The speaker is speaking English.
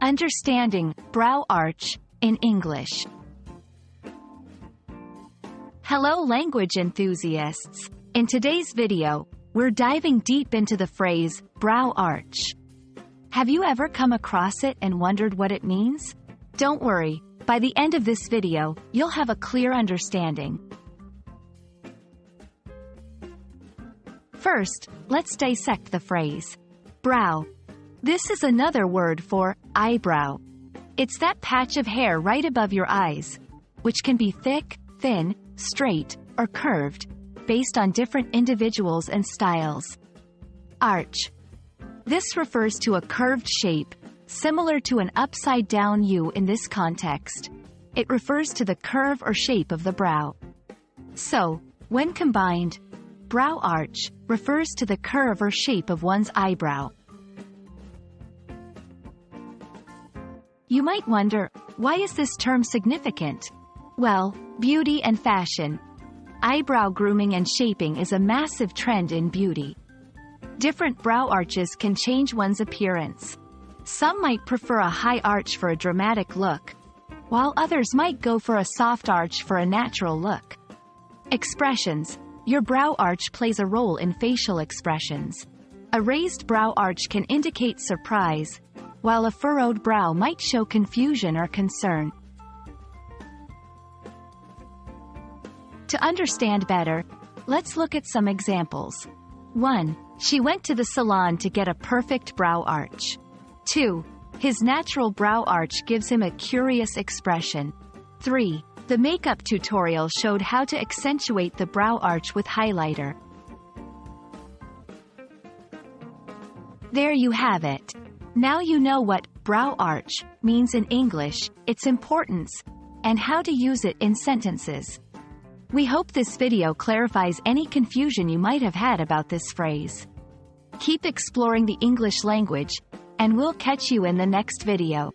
Understanding brow arch in English. Hello language enthusiasts. In today's video, we're diving deep into the phrase brow arch. Have you ever come across it and wondered what it means? Don't worry, by the end of this video, you'll have a clear understanding. First, let's dissect the phrase brow. This is another word for eyebrow. It's that patch of hair right above your eyes, which can be thick, thin, straight, or curved, based on different individuals and styles. Arch. This refers to a curved shape, similar to an upside-down U in this context. It refers to the curve or shape of the brow. So, when combined, brow arch refers to the curve or shape of one's eyebrow. You might wonder, why is this term significant? Well, beauty and fashion. Eyebrow grooming and shaping is a massive trend in beauty. Different brow arches can change one's appearance. Some might prefer a high arch for a dramatic look, while others might go for a soft arch for a natural look. Expressions. Your brow arch plays a role in facial expressions. A raised brow arch can indicate surprise, while a furrowed brow might show confusion or concern. To understand better, let's look at some examples. 1. She went to the salon to get a perfect brow arch. 2. His natural brow arch gives him a curious expression. 3. The makeup tutorial showed how to accentuate the brow arch with highlighter. There you have it. Now you know what brow arch means in English, its importance, and how to use it in sentences. We hope this video clarifies any confusion you might have had about this phrase. Keep exploring the English language, and we'll catch you in the next video.